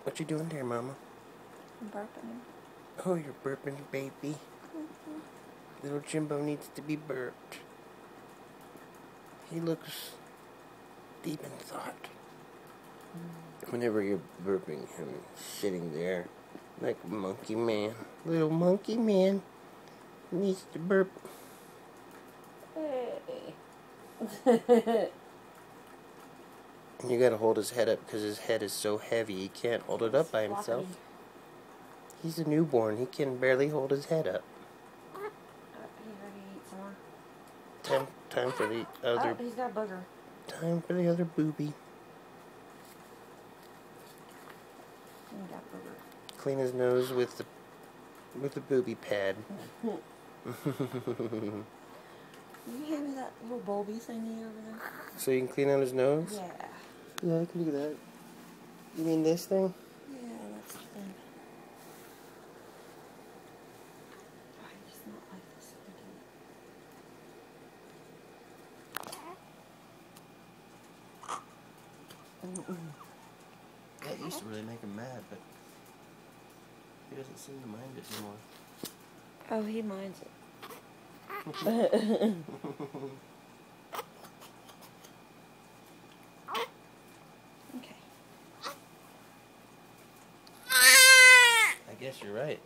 What you doing there, Mama? I'm burping. Oh, you're burping, baby. Little Jimbo needs to be burped. He looks deep in thought. Whenever you're burping him, sitting there like a monkey man. Little monkey man needs to burp. Hey. And you gotta hold his head up because his head is so heavy he can't hold it up by himself. He's a newborn. He can barely hold his head up. Time for the other. Oh, he's got a booger. Time for the other booby. He got a booger. Clean his nose with the booby pad. You hand me that little bulby thingy over there? So you can clean out his nose? Yeah. Yeah, I can do that. You mean this thing? Yeah, that's the thing. I just not like this again. That used to really make him mad, but he doesn't seem to mind it anymore. Oh, he minds it. Okay. I guess you're right.